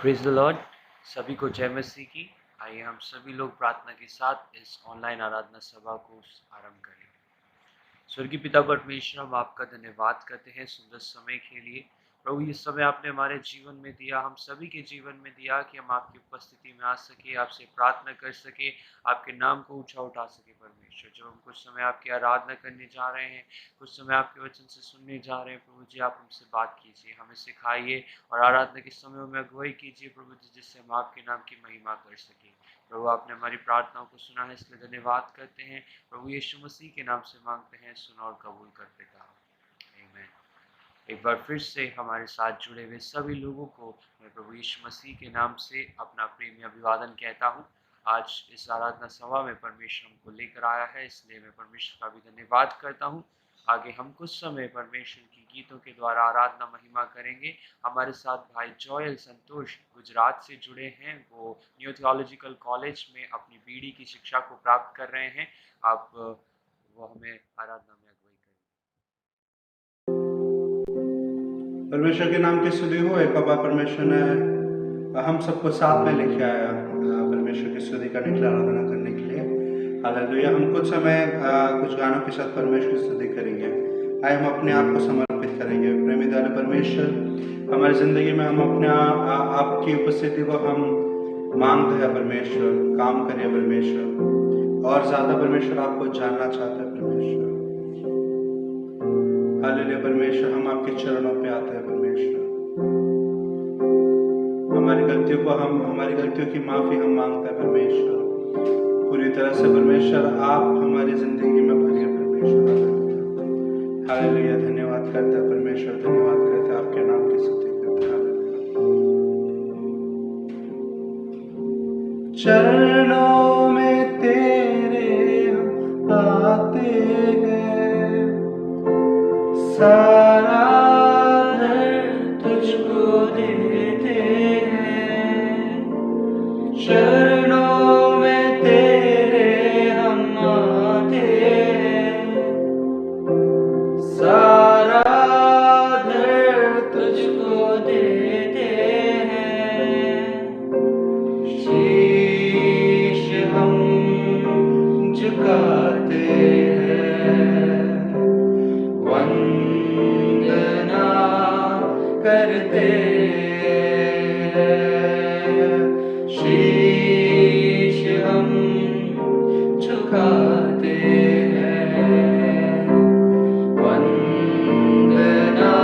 Praise the Lord. सभी को जय मसीह की। आइए हम सभी लोग प्रार्थना के साथ इस ऑनलाइन आराधना सभा को आरंभ करें। स्वर्गीय पिता परमेश्वर, हम आपका धन्यवाद करते हैं सुंदर समय के लिए। प्रभु, ये समय आपने हमारे जीवन में दिया, हम सभी के जीवन में दिया कि हम आपकी उपस्थिति में आ सके, आपसे प्रार्थना कर सके, आपके नाम को ऊंचा उठा सके। परमेश्वर, जब हम कुछ समय आपकी आराधना करने जा रहे हैं, कुछ समय आपके वचन से सुनने जा रहे हैं, प्रभु जी आप हमसे बात कीजिए, हमें सिखाइए और आराधना के समय में अगुवाई कीजिए प्रभु जी, जिससे हम आपके नाम की महिमा कर सके। प्रभु, आपने हमारी प्रार्थनाओं को सुना है, इसलिए धन्यवाद करते हैं। प्रभु यीशु मसीह के नाम से मांगते हैं, सुना और कबूल कर पिता। आमीन। एक बार फिर से हमारे साथ जुड़े हुए सभी लोगों को मैं प्रभु यीशु मसीह के नाम से अपना प्रेमी अभिवादन कहता हूँ। आज इस आराधना सभा में परमेश्वर हमको लेकर आया है, इसलिए मैं परमेश्वर का भी धन्यवाद करता हूँ। आगे हम कुछ समय परमेश्वर की गीतों के द्वारा आराधना महिमा करेंगे। हमारे साथ भाई जॉयल संतोष गुजरात से जुड़े हैं। वो न्यू थियोलॉजिकल कॉलेज में अपनी बीडी की शिक्षा को प्राप्त कर रहे हैं। आप वो हमें आराधना में अगुवाई करें। परमेश्वर के नाम की स्तुति हो। एक बार परमेश्वर ने हम सबको साथ में लेके आया परमेश्वर की स्तुति करने के लिए, आराधना करने के लिए। हालेलुया। हम कुछ समय कुछ गानों के साथ परमेश्वर की स्तुति करेंगे। आए हम अपने आप को समर्पित करेंगे। प्रेमी दयालु परमेश्वर, हमारी ज़िंदगी में हम अपने आपकी उपस्थिति को हम मांगते हैं परमेश्वर। काम करिए परमेश्वर, और ज़्यादा परमेश्वर आपको जानना चाहते हैं परमेश्वर। हालेलुया परमेश्वर, हम आपके चरणों पे आते हैं परमेश्वर। हमारी गलतियों की माफ़ी हम मांगते हैं परमेश्वर। पूरी तरह से परमेश्वर आप हमारी जिंदगी में भरिए परमेश्वर। हालेलुया। धन्यवाद करते हैं परमेश्वर, धन्यवाद करते हैं, आपके नाम की स्तुति करते हैं। चरणों में तेरे हम आते हैं, सारा दर्द तुझको देते हैं। चरणों में तेरे हम आते हैं, सारा दर्द तुझको देते हैं। शीश हम झुकाते हैं, वंदना करते हैं। शीश हम झुकाते हैं, वंदना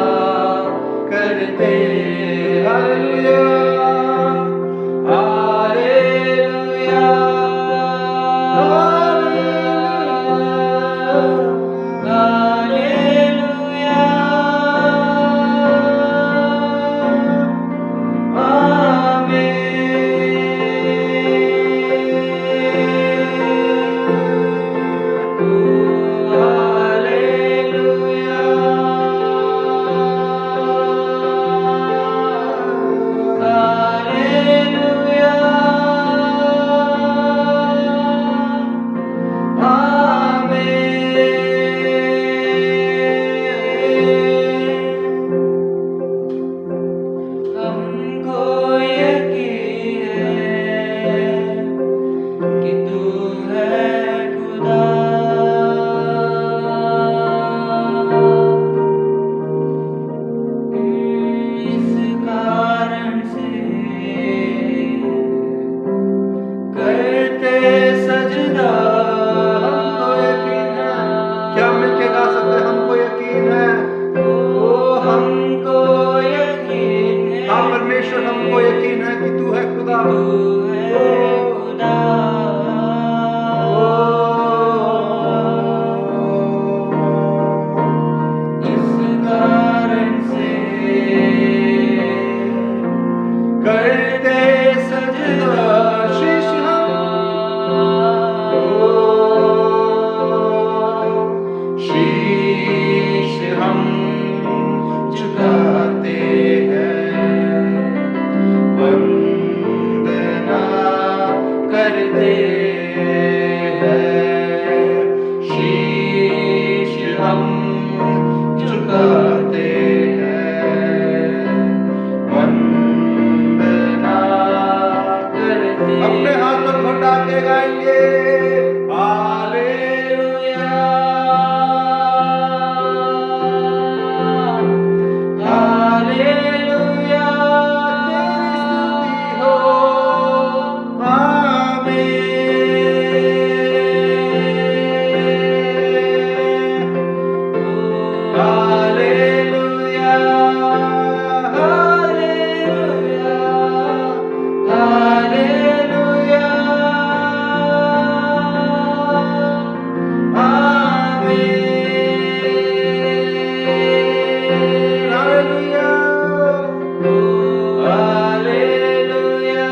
करते हैं। हालेलुया, हालेलुया, हालेलुया, हमको यकीन है कि तू है खुदा। इस कारण से करते सजदा शीश हम, शीश हम झुकाते हैं, वंदना करते हैं। शीश हम झुकाते हैं, वंदना उठा के गाएंगे हालेलुया हालेलुया तेरी स्तुति हो आमीन हालेलुया हालेलुया हालेलुया आमीन हालेलुया हालेलुया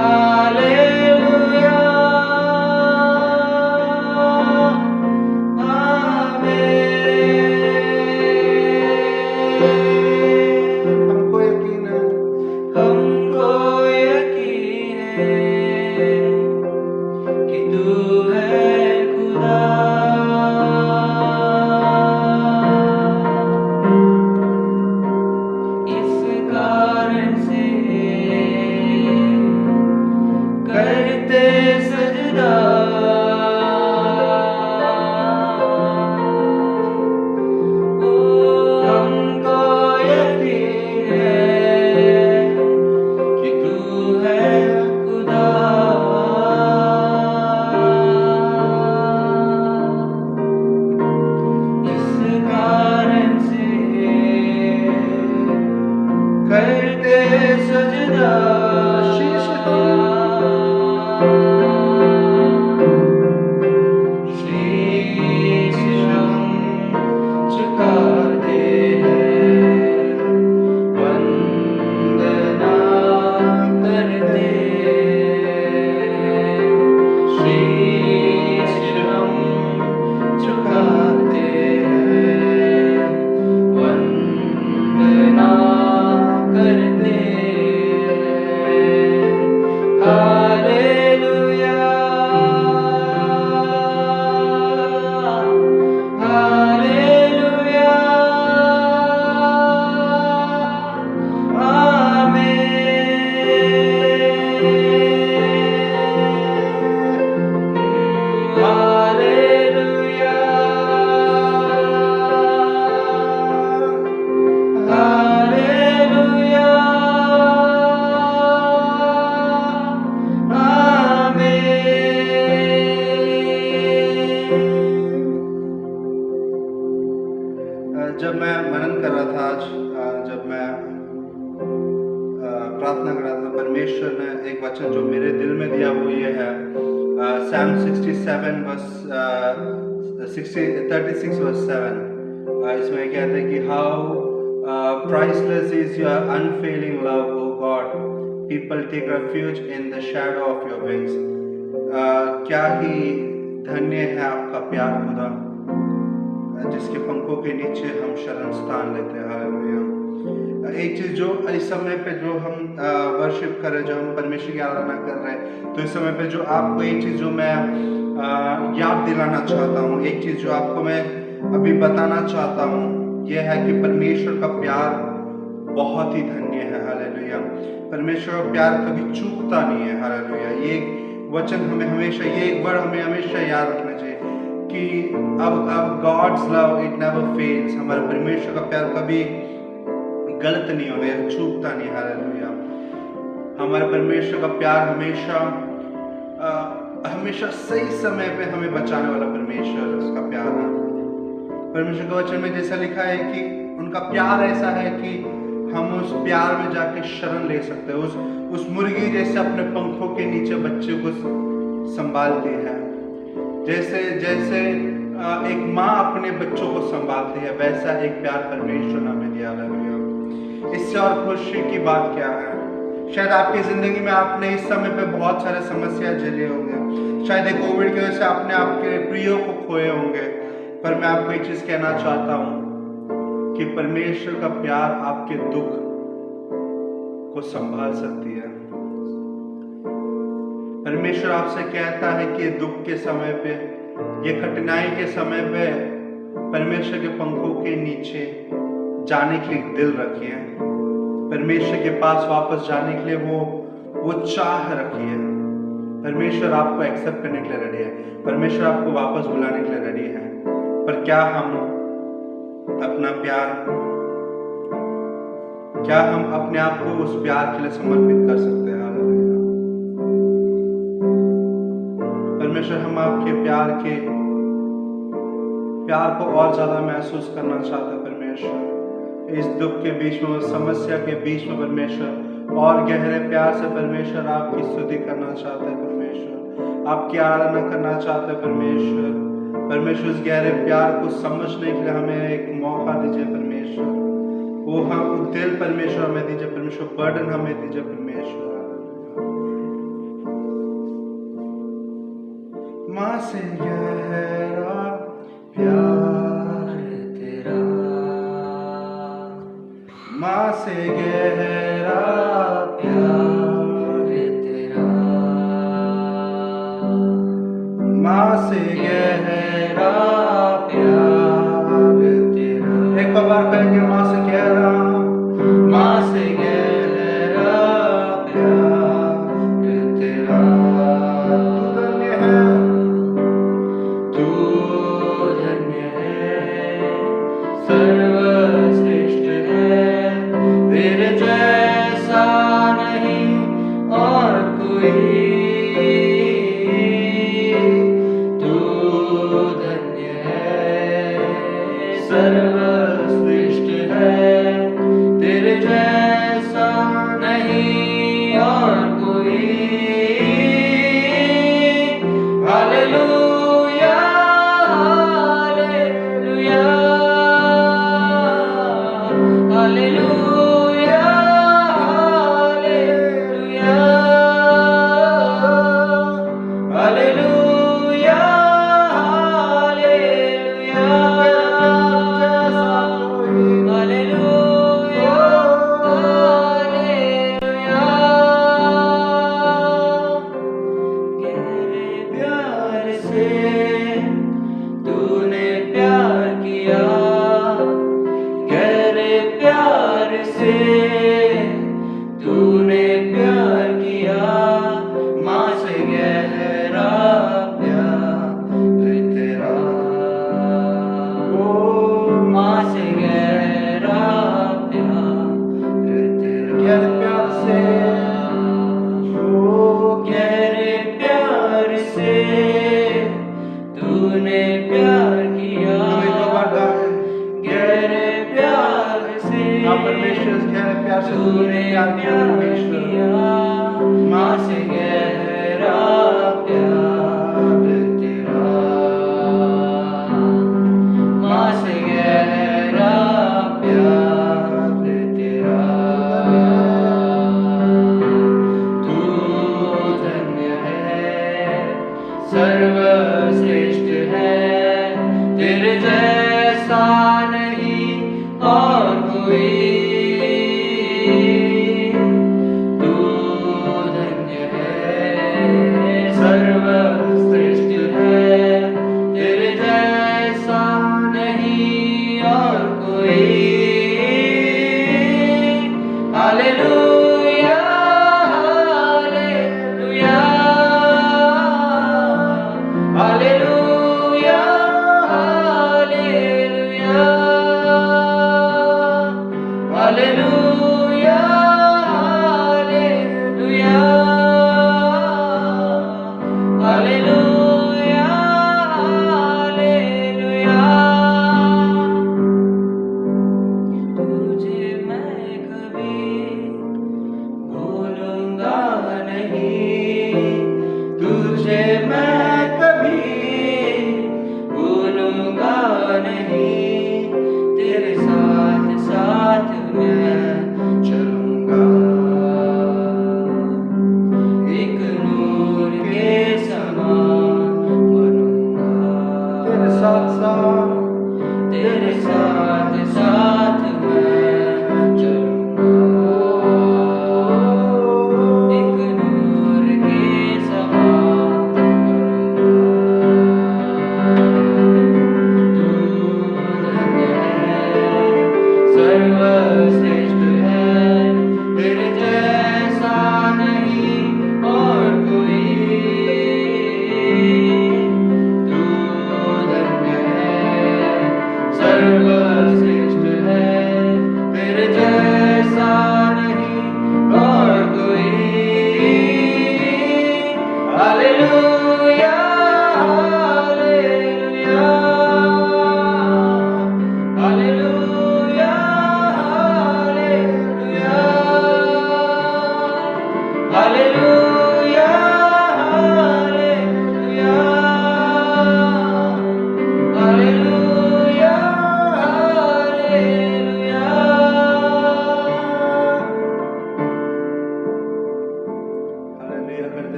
हालेलुया आमीन हमको यकीन है कि तू है खुदा इस कारण से करते सजदा ओ हमको यकीन है कि तू है खुदा इस कारण से करते सजदा शीश हम झुकाते हैं वंदना करते शीश हम झुकाते हैं वंदना करते हालेलुया हालेलुया आमीन हालेलुया हालेलुया आमीन जब मैं मनन कर रहा था आज जब मैं प्रार्थना कर रहा था परमेश्वर ने एक वचन जो मेरे दिल में दिया वो ये है Psalm 67 verse 36 verse 7 इसमें कहते हैं कि how priceless is your unfailing love O God people take refuge in the shadow of your wings क्या ही धन्य है आपका प्यार खुदा जिसके पंखों के नीचे हम शरण स्थान लेते हैं हालेलुया एक चीज जो इस समय पे जो हम वर्शिप कर रहे हैं जो हम परमेश्वर की आराधना कर रहे हैं तो इस समय पे जो आपको एक चीज जो मैं याद दिलाना चाहता हूँ एक चीज जो आपको मैं अभी बताना चाहता हूँ यह है कि परमेश्वर का प्यार बहुत ही धन्य है हालेलुया परमेश्वर का प्यार कभी चूकता नहीं है हालेलुया ये वचन हमें हमेशा ये एक वर्ड हमें हमेशा याद रखना चाहिए कि अब God's love it never fails हमारे परमेश्वर का प्यार कभी गलत नहीं होगा या चूकता नहीं हालेलुया हमारे परमेश्वर का प्यार हमेशा सही समय पे हमें बचाने वाला परमेश्वर उसका प्यार है परमेश्वर के वचन में जैसा लिखा है कि उनका प्यार ऐसा है कि हम उस प्यार में जाके शरण ले सकते हैं उस मुर्गी जैसे अपने पंखों के नीचे बच्चे को संभालती है जैसे एक माँ अपने बच्चों को संभालती है वैसा एक प्यार परमेश्वर ने हमें दिया हालेलुया इससे और खुशी की बात क्या है शायद आपकी जिंदगी में आपने इस समय पे बहुत सारे समस्या झेले होंगे शायद कोविड की वजह से आपने आपके प्रियो को खोए होंगे पर मैं आपको एक चीज कहना चाहता हूँ कि परमेश्वर का प्यार आपके दुख को संभाल सकती है परमेश्वर आपसे कहता है कि दुख के समय पे ये कठिनाई के समय पे परमेश्वर के पंखों के नीचे जाने के लिए दिल रखिए परमेश्वर के पास वापस जाने के लिए वो चाह रखी है। परमेश्वर आपको एक्सेप्ट करने के लिए रेडी है, परमेश्वर आपको वापस बुलाने के लिए रेडी है। पर क्या हम अपने आप को उस प्यार के लिए समर्पित कर सकते हैं? हालेलुया। परमेश्वर, हम आपके प्यार को और ज्यादा महसूस करना चाहते हैं परमेश्वर। इस दुख के बीच में, उस समस्या के बीच में परमेश्वर और गहरे प्यार से परमेश्वर आपकी स्तुति करना चाहते हैं परमेश्वर, आपकी आराधना करना चाहते हैं परमेश्वर। उस गहरे प्यार को समझने के लिए हमें एक मौका दीजिए परमेश्वर। वो हम दिल परमेश्वर हमें दीजिए परमेश्वर, बर्डन हमें दीजिए परमेश्वर। माँ से गहरा प्यार तेरा, माँ से गहरा प्यार तेरा, माँ से गहरा प्यार तेरा। एक बार कहेंगे, माँ से गहरा, माँ से गहरा प्यार तेरा। तू धन्य है, तू धन्य है, सर्वश्रेष्ठ है, तेरे जैसा नहीं और कोई। सर्वश्रेष्ठ है, तेरे जैसा नहीं और कोई। Hallelujah, hallelujah, hallelujah, hallelujah, hallelujah, तूने प्यार किया, गहरे प्यार से तूने प्यार किया। माँ से गहरा प्यार तेरा, ओ माँ से गहरा प्यार तेरा। गहरे प्यार से, ओ गहरे प्यार से तूने प्यार किया। गहरे प्यार से, परमेश्वर गहरे प्यार से तूने प्यार किया। माँ से गहरा प्यार तेरा, माँ से गहरा प्यार तेरा। तू धन्य है, सर्वश्रेष्ठ है, तेरे जैसा नहीं और कोई। तू धन्य है, सर्वश्रेष्ठ है, तेरे जैसा नहीं और कोई। Hallelujah, hallelujah, hallelujah, hallelujah, hallelujah, hallelujah, hallelujah, hallelujah. तुझे मैं कभी भूलूंगा नहीं, तुझे मैं कभी भूलूंगा नहीं, तेरे साथ साथ मैं चलूंगा। एक नूर के समान बनूंगा, तेरे साथ साथ, तेरे साथ साथ मैं चलूंगा। एक नूर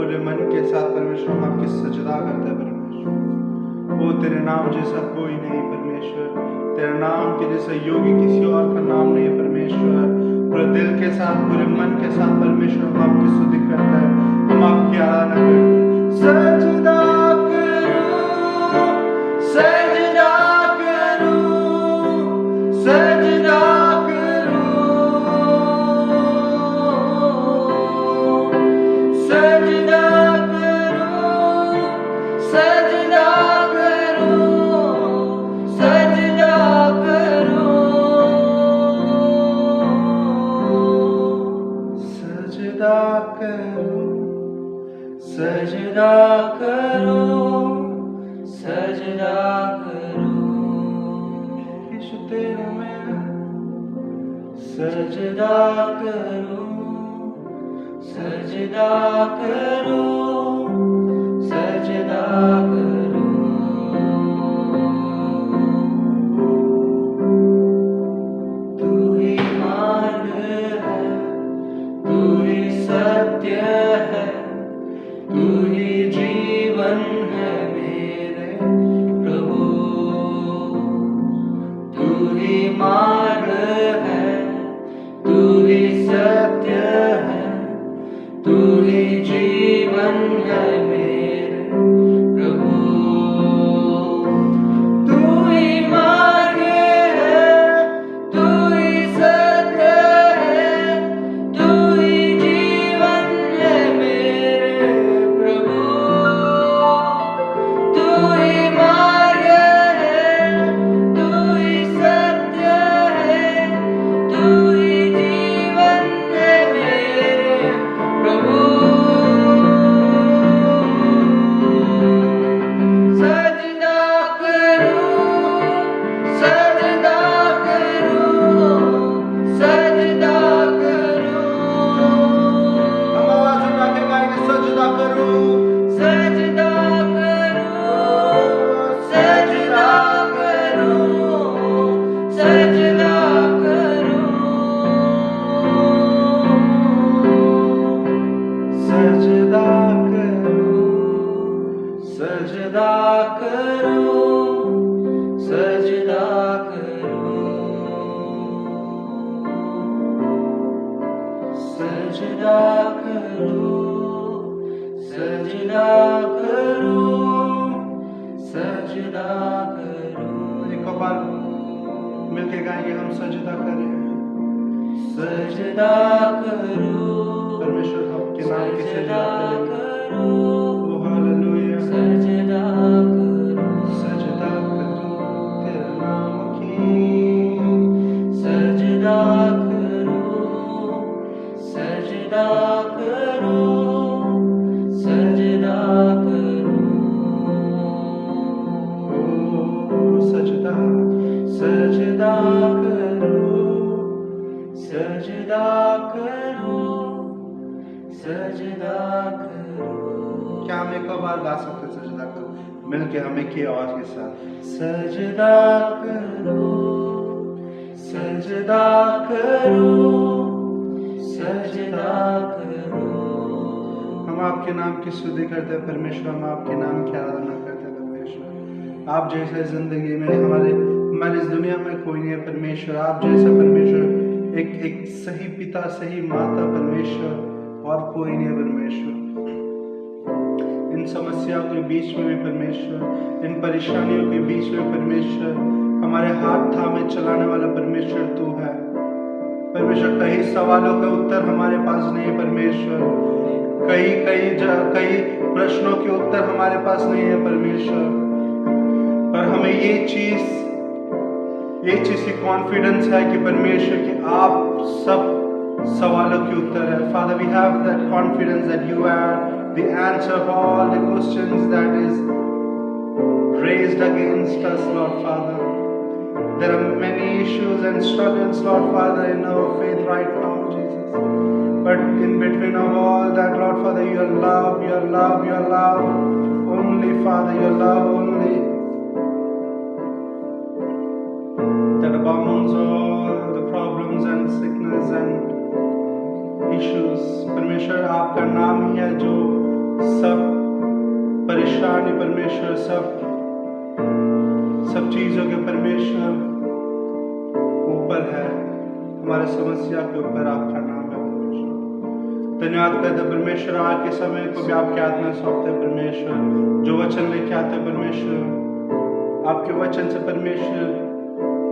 पूरे मन के साथ परमेश्वर हम आपकी सजदा करते हैं परमेश्वर। वो तेरे नाम जैसा कोई नहीं परमेश्वर, तेरे नाम के जैसा योगी किसी और का नाम नहीं है परमेश्वर। पूरे दिल के साथ पूरे मन के साथ परमेश्वर हम आपकी स्तुति करते हैं, हम आपकी आराधना करते हैं। सजदा सजदा करो, सजदा करो यीशु तेरे में, सजदा करो, सजदा करो, सजदा करो। तू ही मार्ग है, तू ही सत्य है, तू ही जीवन है मेरे प्रभु। तू ही मार्ग है, तू ही सत्य है, तू ही जीवन है मेरे प्रभु। तू ही मार्ग है, तू ही सत्य है, तू ही जीवन है मेरे प्रभु। तू ही मार्ग है, तू ही सत्य है, तू ही जीवन है मेरे प्रभु। सजदा करूं, सजदा करूं, सजदा करूं। हम आवाज उठा के गाएंगे, सजदा करूं, सजदा करूं, सजदा करूं, सजदा करूं, सजदा करूं, सजदा करूं, सजदा करूं, सजदा करूं, सजदा करूं, सजदा करूं। एक बार मिलके गाएंगे, हम सजदा करें, सजदा करूं, परमेश्वर आपके नाम की सजदा करें। ओ हालेलुया, सजदा करूं, सजदा करूं तेरे नाम की, सजदा करूं, सजदा करूं, सजदा करूं। ओ सजदा, सजदा करूं, सजदा करूं, सजदा करूं। क्या हम एक बार गा सकते हैं सजदा करूं मिलके, हम एक ही आवाज के साथ? सजदा करूं, सजदा करूं, सजदा करूं। हम आपके नाम की स्तुति करते हैं परमेश्वर, हम आपके नाम की आराधना करते हैं परमेश्वर। आप जैसे जिंदगी में हमारी इस दुनिया में कोई नहीं है परमेश्वर। आप जैसा परमेश्वर एक सही पिता, सही माता परमेश्वर और कोई नहीं है परमेश्वर। इन समस्याओं के बीच में भी परमेश्वर, इन परेशानियों के बीच में परमेश्वर, हमारे हाथ थामे चलाने वाला परमेश्वर तू है परमेश्वर। कई सवालों का उत्तर हमारे पास नहीं है परमेश्वर, कई प्रश्नों के उत्तर हमारे पास नहीं है परमेश्वर, पर हमें ये चीज की कॉन्फिडेंस है कि परमेश्वर कि आप सब सवालों के उत्तर है। Father, we have that confidence that you are the answer of all the questions that is raised against us, Lord Father. There are many issues and struggles, Lord Father, in our faith right now, Jesus. But in between of all that, Lord Father, your love, your love, your love only, Father, your love only, that abounds all the problems and sickness and issues. परमेश्वर आपका नाम ही है जो सब परेशानी परमेश्वर, सब चीज़ों के परमेश्वर ऊपर है, हमारे समस्या के ऊपर आपका नाम है परमेश्वर। धन्यवाद करते परमेश्वर, आज के समय को भी आपके हाथ में सौंपते परमेश्वर। जो वचन लेके आते परमेश्वर, आपके वचन से परमेश्वर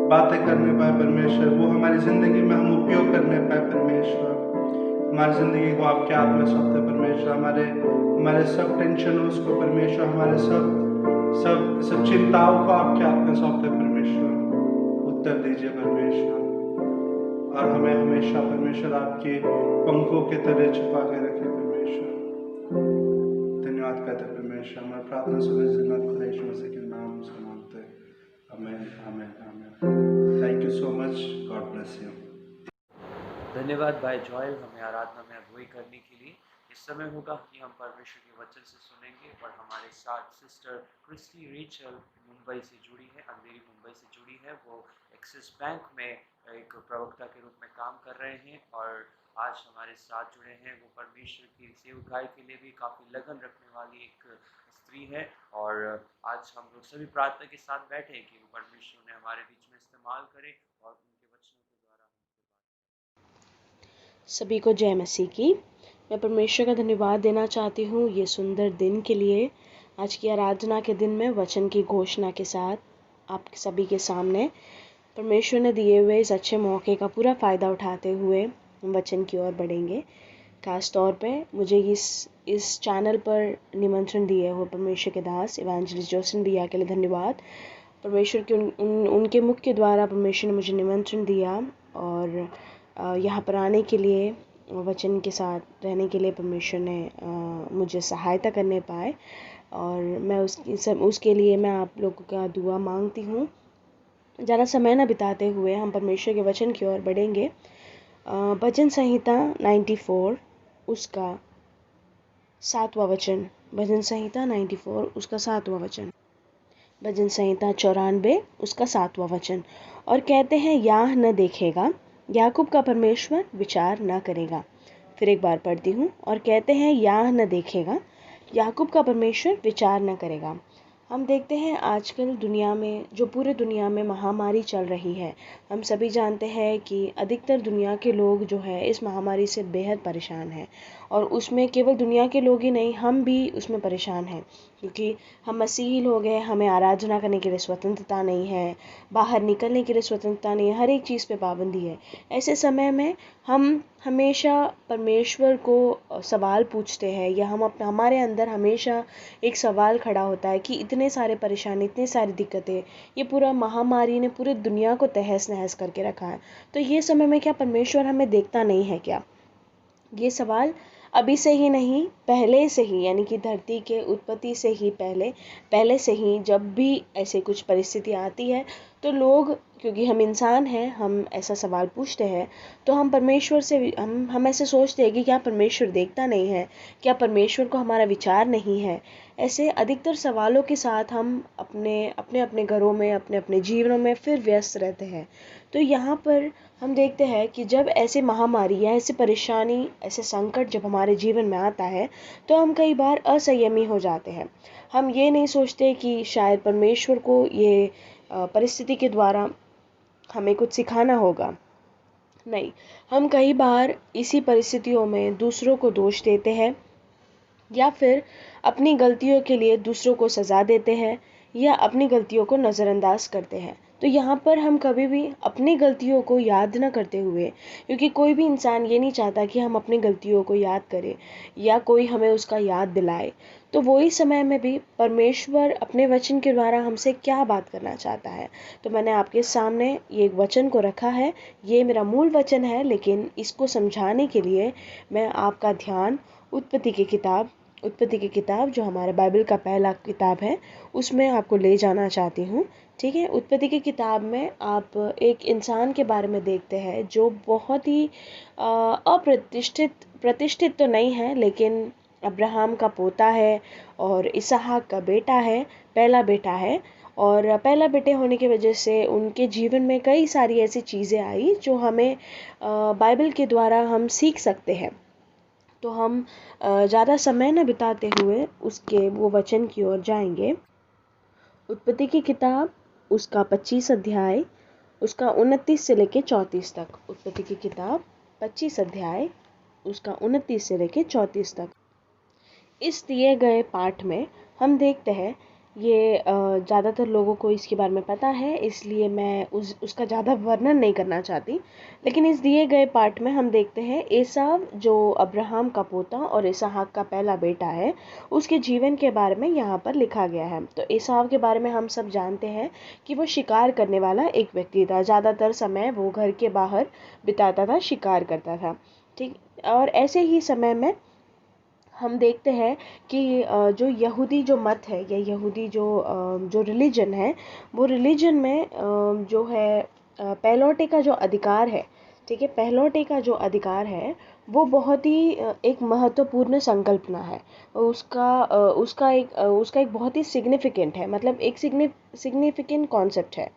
बातें करने पाए परमेश्वर, वो हमारी ज़िंदगी में हम उपयोग करने पाए परमेश्वर। हमारी ज़िंदगी को आपके हाथ में सौंपते परमेश्वर, हमारे सब टेंशनों को परमेश्वर, हमारे सब चिंताओं को आपके हाथ में सौंपते परमेश्वर। उत्तर दीजिए परमेश्वर, और हमें हमेशा परमेश्वर आपके पंखों के तले छुपा के रखे परमेश्वर। धन्यवाद करते परमेश्वर, हमारी प्रार्थना सुने जिन्नत खुदा यीशु मसीह के नाम से मांगते हैं। Amen, amen, amen. Thank you so much, God bless you. धन्यवाद भाई जॉयल हमें आराधना में अगुवाई करने के लिए। इस समय होगा कि हम परमेश्वर के वचन से सुनेंगे और हमारे साथ सिस्टर क्रिस्टी रेचल मुंबई से जुड़ी है, अंधेरी मुंबई से जुड़ी है। वो एक्सिस बैंक में एक प्रवक्ता के रूप में काम कर रहे हैं और आज हमारे साथ जुड़े हैं। वो परमेश्वर की सेवकाई के लिए भी काफ़ी लगन रखने वाली एक स्त्री है और आज हम लोग सभी प्रार्थना के साथ बैठे हैं कि वो परमेश्वर ने हमारे बीच में इस्तेमाल करे और उनके वचनों के द्वारा सभी को जय मसीह की। मैं परमेश्वर का धन्यवाद देना चाहती हूँ ये सुंदर दिन के लिए। आज की आराधना के दिन में वचन की घोषणा के साथ आप सभी के सामने परमेश्वर ने दिए हुए इस अच्छे मौके का पूरा फ़ायदा उठाते हुए हम वचन की ओर बढ़ेंगे। खास तौर पे मुझे इस चैनल पर निमंत्रण दिए हुए परमेश्वर के दास इवेंजलिस्ट जोसन भैया के लिए धन्यवाद। परमेश्वर के उनके मुख के द्वारा परमेश्वर ने मुझे निमंत्रण दिया और यहाँ पर आने के लिए, वचन के साथ रहने के लिए परमेश्वर ने मुझे सहायता करने पाए और मैं उसके लिए मैं आप लोगों का दुआ मांगती हूँ। ज़्यादा समय न बिताते हुए हम परमेश्वर के वचन की ओर बढ़ेंगे। भजन संहिता 94 उसका 7वां वचन। भजन संहिता 94 उसका 7वां वचन। भजन संहिता 94 उसका 7वां वचन। और कहते हैं याह न देखेगा, याकूब का परमेश्वर विचार न करेगा। फिर एक बार पढ़ती हूँ। और कहते हैं याह न देखेगा, याकूब का परमेश्वर विचार न करेगा। हम देखते हैं आजकल दुनिया में, जो पूरे दुनिया में महामारी चल रही है, हम सभी जानते हैं कि अधिकतर दुनिया के लोग जो है इस महामारी से बेहद परेशान हैं और उसमें केवल दुनिया के लोग ही नहीं, हम भी उसमें परेशान हैं क्योंकि हम मसीही लोग हैं। हमें आराधना करने के लिए स्वतंत्रता नहीं है, बाहर निकलने के लिए स्वतंत्रता नहीं है, हर एक चीज़ पे पाबंदी है। ऐसे समय में हम हमेशा परमेश्वर को सवाल पूछते हैं या हमारे अंदर हमेशा एक सवाल खड़ा होता है कि इतने सारे परेशानी, इतनी सारी दिक्कतें, ये पूरा महामारी ने पूरी दुनिया को तहस नहस करके रखा है। तो ये समय में क्या परमेश्वर हमें देखता नहीं है क्या? ये सवाल अभी से ही नहीं, पहले से ही, यानी कि धरती के उत्पत्ति से ही पहले से ही जब भी ऐसे कुछ परिस्थिति आती है तो लोग, क्योंकि हम इंसान हैं, हम ऐसा सवाल पूछते हैं तो हम परमेश्वर से हम ऐसे सोचते हैं कि क्या परमेश्वर देखता नहीं है, क्या परमेश्वर को हमारा विचार नहीं है। ऐसे अधिकतर सवालों के साथ हम अपने घरों में, अपने जीवनों में फिर व्यस्त रहते हैं। तो यहाँ पर हम देखते हैं कि जब ऐसे महामारी या ऐसी परेशानी, ऐसे संकट जब हमारे जीवन में आता है तो हम कई बार असंयमी हो जाते हैं। हम ये नहीं सोचते कि शायद परमेश्वर को ये परिस्थिति के द्वारा हमें कुछ सिखाना होगा। नहीं, हम कई बार इसी परिस्थितियों में दूसरों को दोष देते हैं या फिर अपनी गलतियों के लिए दूसरों को सज़ा देते हैं या अपनी गलतियों को नज़रअंदाज करते हैं। तो यहाँ पर हम कभी भी अपनी गलतियों को याद न करते हुए, क्योंकि कोई भी इंसान ये नहीं चाहता कि हम अपनी गलतियों को याद करें या कोई हमें उसका याद दिलाए, तो वही समय में भी परमेश्वर अपने वचन के द्वारा हमसे क्या बात करना चाहता है। तो मैंने आपके सामने ये एक वचन को रखा है। ये मेरा मूल वचन है, लेकिन इसको समझाने के लिए मैं आपका ध्यान उत्पत्ति की किताब जो हमारे बाइबल का पहला किताब है उसमें आपको ले जाना चाहती हूँ। ठीक है। उत्पत्ति की किताब में आप एक इंसान के बारे में देखते हैं जो बहुत ही प्रतिष्ठित तो नहीं है, लेकिन अब्राहम का पोता है और इसहाक का बेटा है, पहला बेटा है। और पहला बेटे होने की वजह से उनके जीवन में कई सारी ऐसी चीज़ें आई जो हमें बाइबल के द्वारा हम सीख सकते हैं। तो हम ज़्यादा समय न बिताते हुए उसके वो वचन की ओर जाएंगे। उत्पत्ति की किताब उसका 25 अध्याय उसका 29 से लेके 34 तक। उत्पत्ति की किताब 25 अध्याय उसका 29 से लेके 34 तक। इस दिए गए पाठ में हम देखते हैं, ये ज़्यादातर लोगों को इसके बारे में पता है, इसलिए मैं उसका ज़्यादा वर्णन नहीं करना चाहती। लेकिन इस दिए गए पाठ में हम देखते हैं एसाव, जो अब्राहम का पोता और इसहाक का पहला बेटा है, उसके जीवन के बारे में यहाँ पर लिखा गया है। तो एसाव के बारे में हम सब जानते हैं कि वो शिकार करने वाला एक व्यक्ति था। ज़्यादातर समय वो घर के बाहर बिताता था, शिकार करता था। ठीक। और ऐसे ही समय में हम देखते हैं कि जो यहूदी जो मत है या यहूदी जो रिलीजन है, वो रिलीजन में जो है पहलौठे का जो अधिकार है, ठीक है, पहलौठे का जो अधिकार है वो बहुत ही एक महत्वपूर्ण संकल्पना है। उसका एक बहुत ही सिग्निफिकेंट है, मतलब एक सिग्निफिकेंट कॉन्सेप्ट है।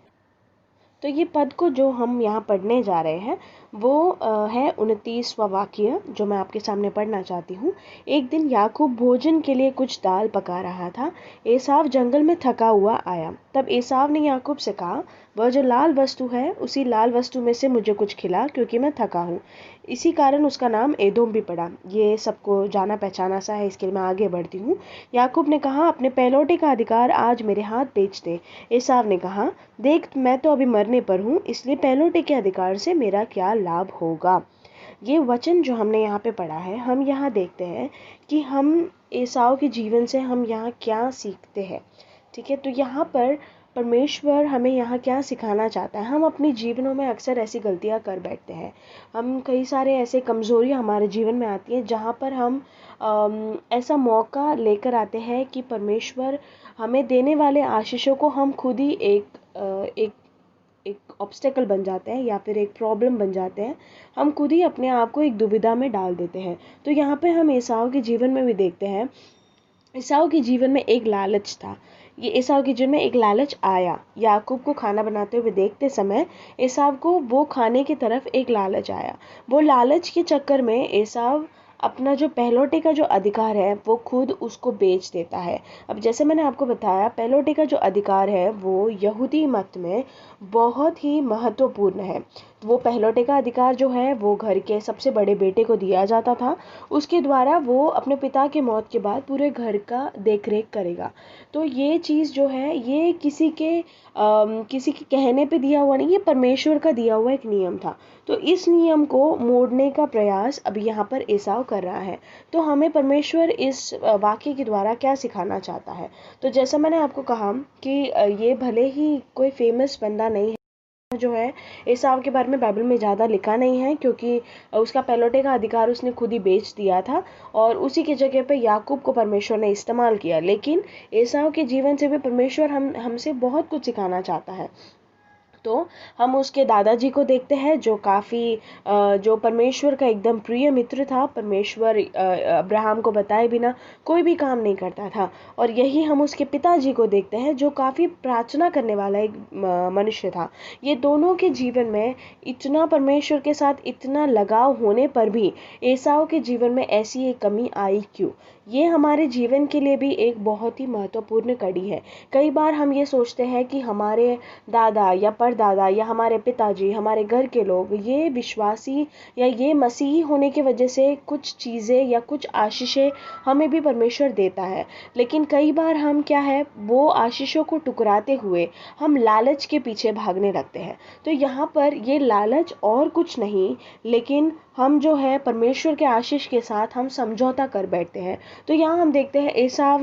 तो ये पद को जो हम यहाँ पढ़ने जा रहे हैं वो है 29वां वाक्य, जो मैं आपके सामने पढ़ना चाहती हूँ। एक दिन याकूब भोजन के लिए कुछ दाल पका रहा था। एसाव जंगल में थका हुआ आया। तब एसाव ने याकूब से कहा, वह जो लाल वस्तु है उसी लाल वस्तु में से मुझे कुछ खिला, क्योंकि मैं थका हूँ। इसी कारण उसका नाम एदोम भी पड़ा। ये सबको जाना पहचाना सा है, इसके लिए मैं आगे बढ़ती हूँ। याकूब ने कहा, अपने पहलौठे का अधिकार आज मेरे हाथ बेच दे। एसाव ने कहा, देख मैं तो अभी मरने पर हूँ, इसलिए पहलौठे के अधिकार से मेरा क्या लाभ होगा। ये वचन जो हमने यहाँ पे पढ़ा है, हम यहाँ देखते हैं कि हम एसाव के जीवन से हम यहाँ क्या सीखते हैं। ठीक है, तो यहाँ पर परमेश्वर हमें यहाँ क्या सिखाना चाहता है। हम अपने जीवनों में अक्सर ऐसी गलतियाँ कर बैठते हैं। हम कई सारे ऐसे कमज़ोरियाँ हमारे जीवन में आती हैं जहाँ पर हम ऐसा मौका लेकर आते हैं कि परमेश्वर हमें देने वाले आशीषों को हम खुद ही एक ऑब्स्टेकल बन जाते हैं या फिर एक प्रॉब्लम बन जाते हैं। हम खुद ही अपने आप को एक दुविधा में डाल देते हैं। तो यहाँ पे हम एसाव के जीवन में भी देखते हैं, एसाव के जीवन में एक लालच था। ये एसाव के जीवन में एक लालच आया। याकूब को खाना बनाते हुए देखते समय एसाव को वो खाने की तरफ एक लालच आया। वो लालच के चक्कर में एसाव अपना जो पहलौठे का जो अधिकार है वो खुद उसको बेच देता है। अब जैसे मैंने आपको बताया, पहलौठे का जो अधिकार है वो यहूदी मत में बहुत ही महत्वपूर्ण है। वो पहलौठे का अधिकार जो है वो घर के सबसे बड़े बेटे को दिया जाता था। उसके द्वारा वो अपने पिता की मौत के बाद पूरे घर का देख रेख करेगा। तो ये चीज़ जो है ये किसी के कहने पे दिया हुआ नहीं, ये परमेश्वर का दिया हुआ एक नियम था। तो इस नियम को मोड़ने का प्रयास अभी यहाँ पर एसाव कर रहा है। तो हमें परमेश्वर इस वाक्य के द्वारा क्या सिखाना चाहता है। तो जैसा मैंने आपको कहा कि ये भले ही कोई फेमस बंदा नहीं है, जो है एसाव के बारे में बाइबल में ज़्यादा लिखा नहीं है, क्योंकि उसका पहलौठे का अधिकार उसने खुद ही बेच दिया था और उसी की जगह पे याकूब को परमेश्वर ने इस्तेमाल किया। लेकिन एसाव के जीवन से भी परमेश्वर हमसे बहुत कुछ सिखाना चाहता है। तो हम उसके दादाजी को देखते हैं जो काफ़ी जो परमेश्वर का एकदम प्रिय मित्र था। परमेश्वर अब्राहम को बताए बिना कोई भी काम नहीं करता था। और यही हम उसके पिताजी को देखते हैं जो काफ़ी प्रार्थना करने वाला एक मनुष्य था। ये दोनों के जीवन में इतना परमेश्वर के साथ इतना लगाव होने पर भी एसाव के जीवन में ऐसी एक कमी आई क्यों। ये हमारे जीवन के लिए भी एक बहुत ही महत्वपूर्ण कड़ी है। कई बार हम ये सोचते हैं कि हमारे दादा या परदादा या हमारे पिताजी, हमारे घर के लोग ये विश्वासी या ये मसीही होने की वजह से कुछ चीज़ें या कुछ आशीषें हमें भी परमेश्वर देता है। लेकिन कई बार हम क्या है, वो आशीषों को टुकराते हुए हम लालच के पीछे भागने लगते हैं। तो यहाँ पर ये लालच और कुछ नहीं, लेकिन हम जो है परमेश्वर के आशीष के साथ हम समझौता कर बैठते हैं। तो यहाँ हम देखते हैं एसाव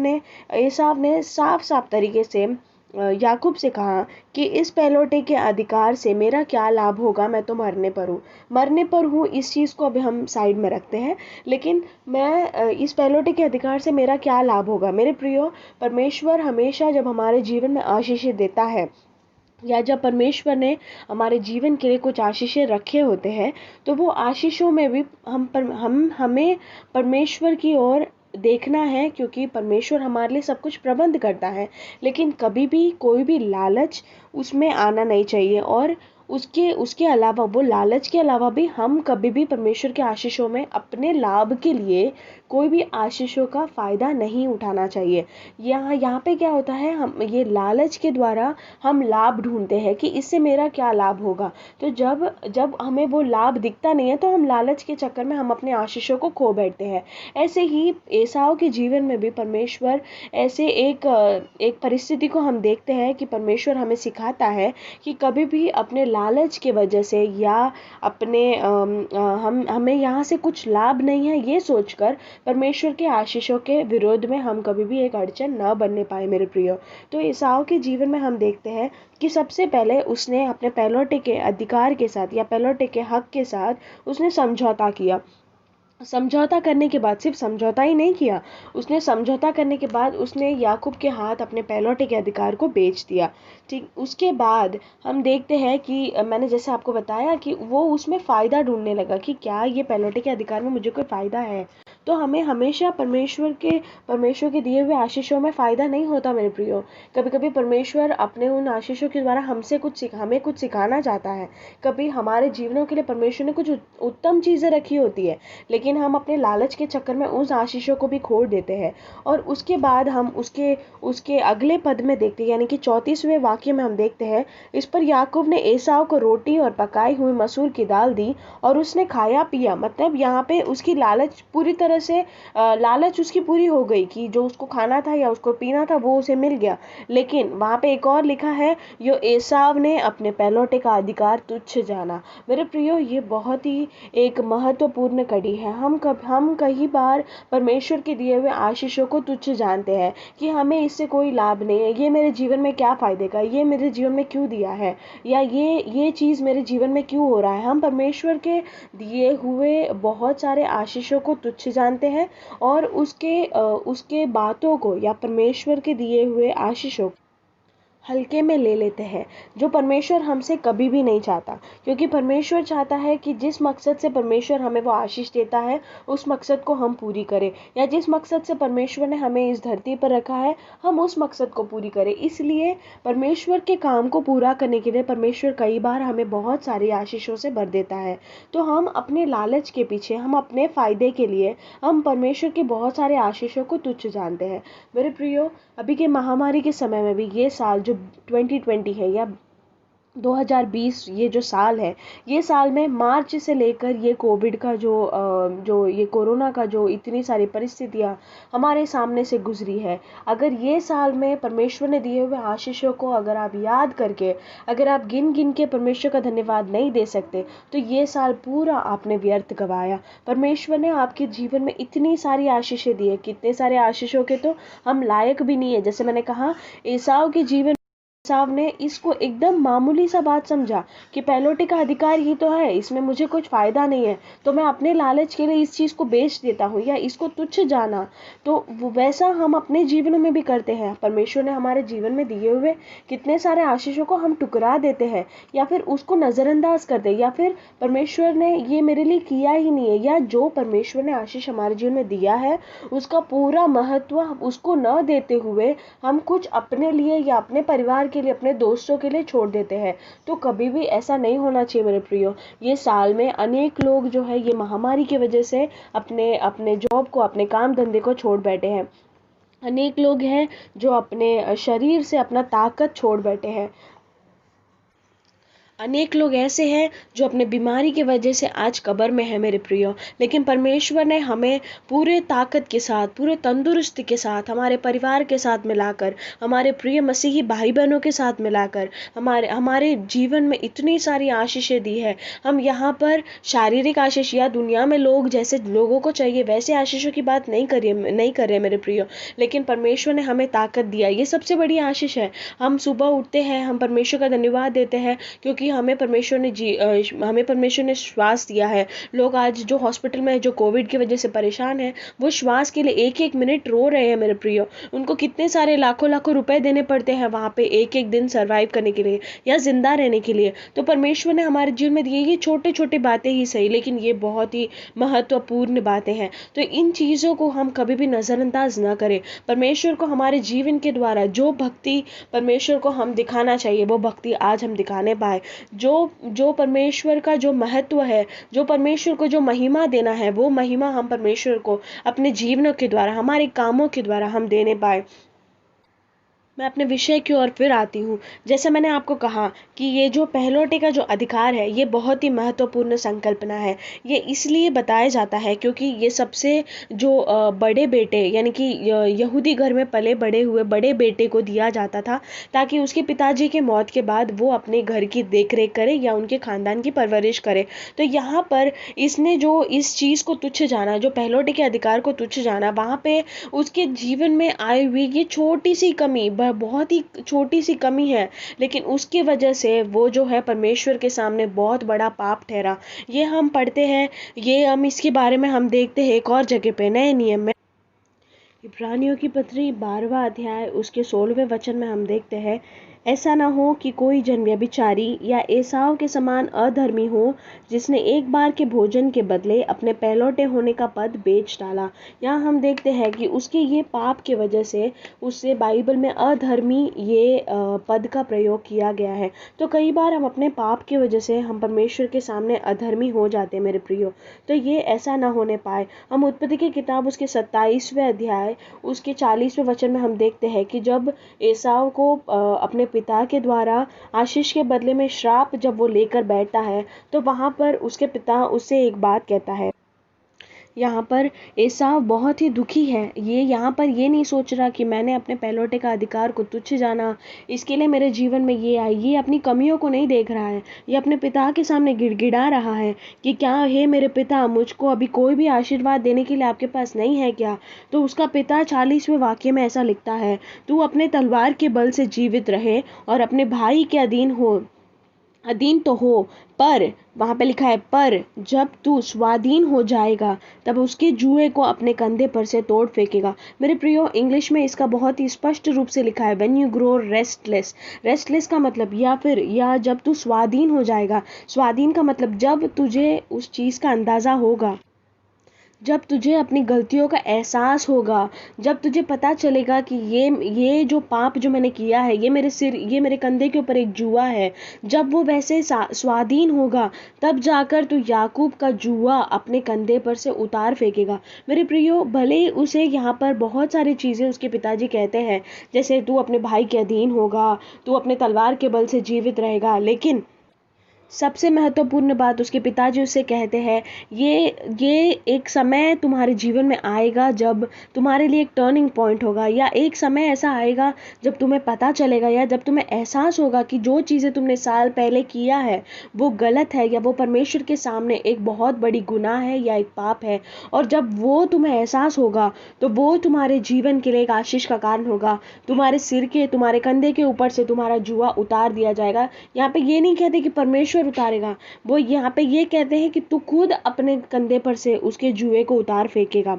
ने साफ साफ तरीके से याकूब से कहा कि इस पहलौठे के अधिकार से मेरा क्या लाभ होगा, मैं तो मरने पर हूँ। इस चीज़ को अभी हम साइड में रखते हैं। लेकिन मैं इस पहलौठे के अधिकार से मेरा क्या लाभ होगा। मेरे प्रियो, परमेश्वर हमेशा जब हमारे जीवन में आशीष देता है या जब परमेश्वर ने हमारे जीवन के लिए कुछ आशीषें रखे होते हैं, तो वो आशीषों में भी हमें परमेश्वर की ओर देखना है, क्योंकि परमेश्वर हमारे लिए सब कुछ प्रबंध करता है। लेकिन कभी भी कोई भी लालच उसमें आना नहीं चाहिए और उसके उसके अलावा, वो लालच के अलावा भी हम कभी भी परमेश्वर के आशीषों में अपने लाभ के लिए कोई भी आशीषों का फ़ायदा नहीं उठाना चाहिए। यहाँ पे क्या होता है, हम ये लालच के द्वारा हम लाभ ढूंढते हैं कि इससे मेरा क्या लाभ होगा। तो जब जब हमें वो लाभ दिखता नहीं है तो हम लालच के चक्कर में हम अपने आशीषों को खो बैठते हैं। ऐसे ही एसाव के जीवन में भी परमेश्वर ऐसे एक परिस्थिति को हम देखते हैं कि परमेश्वर हमें सिखाता है कि कभी भी अपने लालच के वजह से या अपने हमें यहाँ से कुछ लाभ नहीं है ये सोचकर परमेश्वर के आशीषों के विरोध में हम कभी भी एक अड़चन न बनने पाए मेरे प्रियो। तो एसाव के जीवन में हम देखते हैं कि सबसे पहले उसने अपने पहलौठे के अधिकार के साथ या पहलौठे के हक के साथ उसने समझौता किया। समझौता करने के बाद सिर्फ समझौता ही नहीं किया, उसने समझौता करने के बाद उसने याकूब के हाथ अपने पहलौठे के अधिकार को बेच दिया। ठीक, उसके बाद हम देखते हैं कि मैंने जैसे आपको बताया कि वो उसमें फ़ायदा ढूंढने लगा कि क्या ये पहलौठे के अधिकार में मुझे कोई फ़ायदा है। तो हमें हमेशा परमेश्वर के दिए हुए आशीषों में फ़ायदा नहीं होता मेरे प्रियो। कभी कभी परमेश्वर अपने उन आशीषों के द्वारा हमें कुछ सिखाना चाहता है। कभी हमारे जीवनों के लिए परमेश्वर ने कुछ उत्तम चीज़ें रखी होती है, लेकिन हम अपने लालच के चक्कर में उस आशीषों को भी खो देते हैं। और उसके बाद हम उसके उसके अगले पद में देखते हैं, यानी कि 34वें वाक्य में हम देखते हैं, इस पर याकूब ने एसाव को रोटी और पकाई हुई मसूर की दाल दी और उसने खाया पिया। मतलब यहाँ पे उसकी लालच पूरी तरह से लालच उसकी पूरी हो गई कि जो उसको खाना था या उसको पीना था वो उसे मिल गया। लेकिन वहाँ पे एक और लिखा है, यो एसाव ने अपने पहलौठे का अधिकार तुच्छ जाना। मेरे प्रियो, ये बहुत ही एक महत्वपूर्ण कड़ी है। हम कई बार परमेश्वर के दिए हुए आशीषों को तुच्छ जानते हैं कि हमें इससे कोई लाभ नहीं है, ये मेरे जीवन में क्या फ़ायदे का, ये मेरे जीवन में क्यों दिया है, या ये चीज़ मेरे जीवन में क्यों हो रहा है। हम परमेश्वर के दिए हुए बहुत सारे आशीषों को तुच्छ जानते हैं और उसके बातों को या परमेश्वर के दिए हुए आशीषों हल्के में ले लेते हैं, जो परमेश्वर हमसे कभी भी नहीं चाहता। क्योंकि परमेश्वर चाहता है कि जिस मकसद से परमेश्वर हमें वो आशीष देता है उस मकसद को हम पूरी करें, या जिस मकसद से परमेश्वर ने हमें इस धरती पर रखा है हम उस मकसद को पूरी करें। इसलिए परमेश्वर के काम को पूरा करने के लिए परमेश्वर कई बार हमें बहुत सारी आशीषों से भर देता है। तो हम अपने लालच के पीछे, हम अपने फ़ायदे के लिए हम परमेश्वर के बहुत सारे आशीषों को तुच्छ जानते हैं। मेरे प्रियो, अभी के महामारी के समय में भी ये साल जो 2020 है या 2020 ये जो साल है, ये साल में मार्च से लेकर ये कोविड का जो ये कोरोना का जो इतनी सारी परिस्थितियाँ हमारे सामने से गुजरी है, अगर ये साल में परमेश्वर ने दिए हुए आशीषों को अगर आप याद करके, अगर आप गिन गिन के परमेश्वर का धन्यवाद नहीं दे सकते तो ये साल पूरा आपने व्यर्थ गवाया। परमेश्वर ने आपके जीवन में इतनी सारी आशीषें दी है, कितने सारे आशीषों के तो हम लायक भी नहीं है। जैसे मैंने कहा, एसाव के जीवन साहब ने इसको एकदम मामूली सा बात समझा कि पहलौठे का अधिकार ही तो है, इसमें मुझे कुछ फ़ायदा नहीं है, तो मैं अपने लालच के लिए इस चीज़ को बेच देता हूँ या इसको तुच्छ जाना। तो वैसा हम अपने जीवनों में भी करते हैं। परमेश्वर ने हमारे जीवन में दिए हुए कितने सारे आशीषों को हम टुकरा देते हैं या फिर उसको नज़रअंदाज करते हैं, या फिर परमेश्वर ने ये मेरे लिए किया ही नहीं है, या जो परमेश्वर ने आशीष हमारे जीवन में दिया है उसका पूरा महत्व उसको न देते हुए हम कुछ अपने लिए या अपने परिवार के लिए, अपने दोस्तों के लिए छोड़ देते हैं। तो कभी भी ऐसा नहीं होना चाहिए मेरे प्रियो। ये साल में अनेक लोग जो है ये महामारी की वजह से अपने अपने जॉब को, अपने काम धंधे को छोड़ बैठे हैं। अनेक लोग हैं जो अपने शरीर से अपना ताकत छोड़ बैठे हैं। अनेक लोग ऐसे हैं जो अपने बीमारी की वजह से आज कब्र में है मेरे प्रियो। लेकिन परमेश्वर ने हमें पूरे ताकत के साथ, पूरे तंदुरुस्ती के साथ, हमारे परिवार के साथ मिलाकर, हमारे प्रिय मसीही भाई बहनों के साथ मिलाकर हमारे जीवन में इतनी सारी आशीषें दी है। हम यहाँ पर शारीरिक आशीष या दुनिया में लोग जैसे लोगों को चाहिए वैसे आशीषों की बात नहीं कर रहे मेरे प्रियो। लेकिन परमेश्वर ने हमें ताकत दिया, ये सबसे बड़ी आशीष है। हम सुबह उठते हैं, हम परमेश्वर का धन्यवाद देते हैं क्योंकि हमें परमेश्वर ने श्वास दिया है। लोग आज जो हॉस्पिटल में जो कोविड की वजह से परेशान हैं वो श्वास के लिए एक एक मिनट रो रहे हैं मेरे प्रियो। उनको कितने सारे लाखों लाखों रुपए देने पड़ते हैं वहाँ पे एक एक दिन सर्वाइव करने के लिए या जिंदा रहने के लिए। तो परमेश्वर ने हमारे जीवन में दिए ये छोटे छोटे बातें ही सही, लेकिन ये बहुत ही महत्वपूर्ण बातें हैं। तो इन चीज़ों को हम कभी भी नज़रअंदाज ना करें। परमेश्वर को हमारे जीवन के द्वारा जो भक्ति परमेश्वर को हम दिखाना चाहिए वो भक्ति आज हम दिखाने पाए। जो परमेश्वर का जो महत्व है, जो परमेश्वर को जो महिमा देना है, वो महिमा हम परमेश्वर को अपने जीवनों के द्वारा, हमारे कामों के द्वारा हम देने पाए। मैं अपने विषय की ओर फिर आती हूँ। जैसे मैंने आपको कहा कि ये जो पहलौठे का जो अधिकार है, ये बहुत ही महत्वपूर्ण संकल्पना है। ये इसलिए बताया जाता है क्योंकि ये सबसे जो बड़े बेटे यानी कि यहूदी घर में पले बड़े हुए बड़े बेटे को दिया जाता था, ताकि उसके पिताजी के मौत के बाद वो अपने घर की देखरेख करे या उनके खानदान की परवरिश करे। तो यहाँ पर इसने जो इस चीज़ को तुच्छ जाना, जो पहलौठे के अधिकार को तुच्छ जाना, वहाँ पे उसके जीवन में आई हुई ये छोटी सी कमी, बहुत ही छोटी सी कमी है, लेकिन उसकी वजह से वो जो है परमेश्वर के सामने बहुत बड़ा पाप ठहरा। ये हम पढ़ते हैं, ये हम इसके बारे में हम देखते हैं एक और जगह पे नए नियम में। इब्रानियों की पत्री 12वां अध्याय उसके 16वें वचन में हम देखते हैं, ऐसा न हो कि कोई जन व्यभिचारी या एसाव के समान अधर्मी हो, जिसने एक बार के भोजन के बदले अपने पहलौठे होने का पद बेच डाला। यहाँ हम देखते हैं कि उसके ये पाप के वजह से उससे बाइबल में अधर्मी ये पद का प्रयोग किया गया है। तो कई बार हम अपने पाप की वजह से हम परमेश्वर के सामने अधर्मी हो जाते हैं मेरे प्रियो। तो ये ऐसा ना होने पाए। हम उत्पत्ति की किताब उसके 27वें अध्याय उसके 40वें वचन में हम देखते हैं कि जब एसाव को अपने पिता के द्वारा आशीष के बदले में श्राप जब वो लेकर बैठता है, तो वहाँ पर उसके पिता उससे एक बात कहता है। यहाँ पर एसाव बहुत ही दुखी है। ये यहाँ पर ये नहीं सोच रहा कि मैंने अपने पहलौठे का अधिकार को तुच्छ जाना, इसके लिए मेरे जीवन में ये आई। ये अपनी कमियों को नहीं देख रहा है, ये अपने पिता के सामने गिड़गिड़ा रहा है कि क्या हे मेरे पिता, मुझको अभी कोई भी आशीर्वाद देने के लिए आपके पास नहीं है क्या? तो उसका पिता 40वें वाक्य में ऐसा लिखता है, तू अपने तलवार के बल से जीवित रहे और अपने भाई के अधीन तो हो, पर वहाँ पे लिखा है, पर जब तू स्वाधीन हो जाएगा तब उसके जुए को अपने कंधे पर से तोड़ फेंकेगा। मेरे प्रियो, इंग्लिश में इसका बहुत ही स्पष्ट रूप से लिखा है, when you grow restless. Restless का मतलब या जब तू स्वाधीन हो जाएगा। स्वाधीन का मतलब जब तुझे उस चीज़ का अंदाज़ा होगा, जब तुझे अपनी गलतियों का एहसास होगा, जब तुझे पता चलेगा कि ये जो पाप जो मैंने किया है, ये मेरे कंधे के ऊपर एक जुआ है, जब वो वैसे स्वाधीन होगा, तब जाकर तू याकूब का जुआ अपने कंधे पर से उतार फेंकेगा। मेरे प्रियो, भले उसे यहाँ पर बहुत सारी चीज़ें उसके पिताजी कहते हैं, जैसे तू अपने भाई के अधीन होगा, तू अपने तलवार के बल से जीवित रहेगा, लेकिन सबसे महत्वपूर्ण बात उसके पिताजी उससे कहते हैं, ये एक समय तुम्हारे जीवन में आएगा जब तुम्हारे लिए एक टर्निंग पॉइंट होगा, या एक समय ऐसा आएगा जब तुम्हें पता चलेगा या जब तुम्हें एहसास होगा कि जो चीज़ें तुमने साल पहले किया है वो गलत है, या वो परमेश्वर के सामने एक बहुत बड़ी गुनाह है या एक पाप है। और जब वो तुम्हें एहसास होगा तो वो तुम्हारे जीवन के लिए एक आशीष का कारण होगा। तुम्हारे कंधे के ऊपर से तुम्हारा जुआ उतार दिया जाएगा। यहाँ पे ये नहीं कहते कि परमेश्वर उतारेगा, वो यहाँ पे ये कहते हैं कि तू खुद अपने कंधे पर से उसके जुए को उतार फेंकेगा।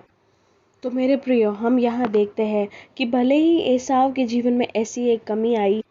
तो मेरे प्रियो, हम यहाँ देखते हैं कि भले ही एसाव के जीवन में ऐसी एक कमी आई,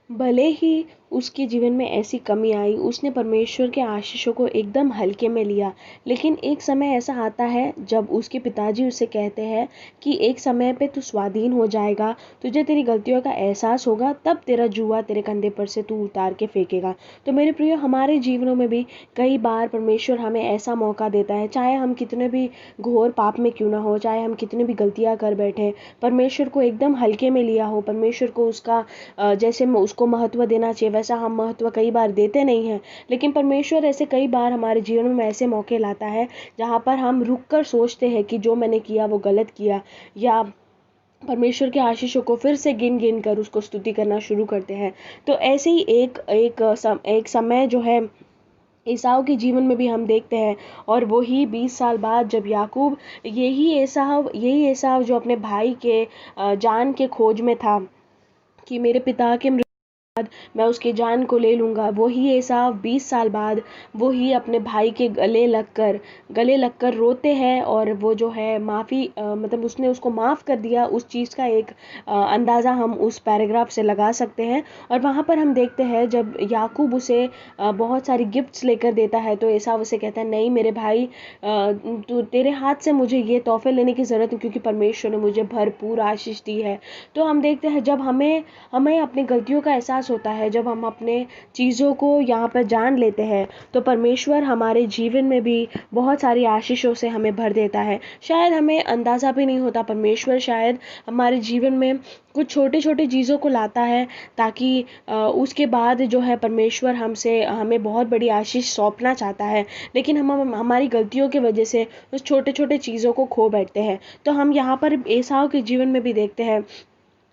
भले ही उसके जीवन में ऐसी कमी आई, उसने परमेश्वर के आशीषों को एकदम हल्के में लिया, लेकिन एक समय ऐसा आता है जब उसके पिताजी उससे कहते हैं कि एक समय पे तू स्वाधीन हो जाएगा, तुझे तेरी गलतियों का एहसास होगा, तब तेरा जुआ तेरे कंधे पर से तू उतार के फेंकेगा। तो मेरे प्रियो, हमारे जीवनों में भी कई बार परमेश्वर हमें ऐसा मौका देता है, चाहे हम कितने भी घोर पाप में क्यों ना हो, चाहे हम कितनी भी गलतियाँ कर बैठे, परमेश्वर को एकदम हल्के में लिया हो, परमेश्वर को उसका जैसे उसको महत्व देना चाहिए वैसा हम महत्व कई बार देते नहीं हैं, लेकिन परमेश्वर ऐसे कई बार हमारे जीवन में ऐसे मौके लाता है जहाँ पर हम रुक कर सोचते हैं कि जो मैंने किया वो गलत किया, या परमेश्वर के आशीषों को फिर से गिन कर उसको स्तुति करना शुरू करते हैं। तो ऐसे ही एक समय जो है एसाव के जीवन में भी हम देखते हैं, और वही 20 साल बाद जब याकूब, यही एसाव जो अपने भाई के जान के खोज में था कि मेरे पिता के बाद मैं उसकी जान को ले लूँगा, वही एसाव 20 साल बाद वही अपने भाई के गले लगकर रोते हैं, और वो जो है मतलब उसने उसको माफ़ कर दिया। उस चीज़ का एक अंदाज़ा हम उस पैराग्राफ से लगा सकते हैं। और वहाँ पर हम देखते हैं जब याकूब उसे बहुत सारी गिफ्ट्स लेकर देता है, तो एसाव उसे कहता है, नहीं मेरे भाई, तू तेरे हाथ से मुझे ये तोहफे लेने की ज़रूरत नहीं, क्योंकि परमेश्वर ने मुझे भरपूर आशीष दी है। तो हम देखते हैं जब हमें अपनी गलतियों का एहसास होता है, जब हम अपने चीज़ों को यहाँ पर जान लेते हैं, तो परमेश्वर हमारे जीवन में भी बहुत सारी आशीषों से हमें भर देता है। शायद हमें अंदाज़ा भी नहीं होता, परमेश्वर शायद हमारे जीवन में कुछ छोटे छोटे चीज़ों को लाता है, ताकि उसके बाद जो है परमेश्वर हमें बहुत बड़ी आशीष सौंपना चाहता है, लेकिन हम हमारी गलतियों की वजह से उस छोटे छोटे चीज़ों को खो बैठते हैं। तो हम यहाँ पर एसाव के जीवन में भी देखते हैं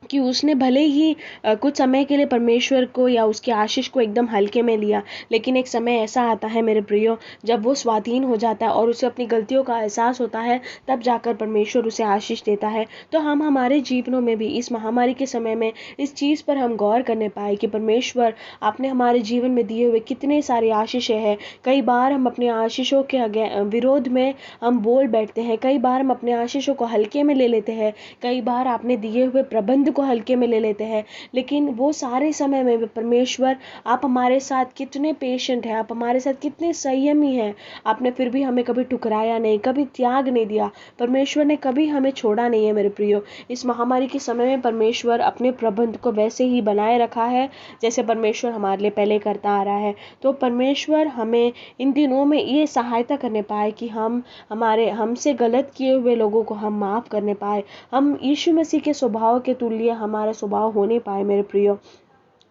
कि उसने भले ही कुछ समय के लिए परमेश्वर को या उसकी आशीष को एकदम हल्के में लिया, लेकिन एक समय ऐसा आता है मेरे प्रियो, जब वो स्वाधीन हो जाता है और उसे अपनी गलतियों का एहसास होता है, तब जाकर परमेश्वर उसे आशीष देता है। तो हम हमारे जीवनों में भी इस महामारी के समय में इस चीज़ पर हम गौर करने पाए कि परमेश्वर आपने हमारे जीवन में दिए हुए कितने सारे आशीषें हैं। कई बार हम अपने आशीषों के विरोध में हम बोल बैठते हैं, कई बार हम अपने आशीषों को हल्के में ले लेते हैं, कई बार आपने दिए हुए प्रबंध को हल्के में ले लेते हैं, लेकिन वो सारे समय में परमेश्वर आप हमारे साथ कितने पेशेंट हैं, आप हमारे साथ कितने संयमी हैं। आपने फिर भी हमें कभी ठुकराया नहीं, कभी त्याग नहीं दिया, परमेश्वर ने कभी हमें छोड़ा नहीं है मेरे प्रियो। इस महामारी के समय में परमेश्वर अपने प्रबंध को वैसे ही बनाए रखा है जैसे परमेश्वर हमारे लिए पहले करता आ रहा है। तो परमेश्वर हमें इन दिनों में ये सहायता करने पाए कि हमसे गलत किए हुए लोगों को हम माफ़ करने पाए, हम यीशु मसीह के स्वभाव के तुल्य हमारा स्वभाव होने पाए मेरे प्रियो।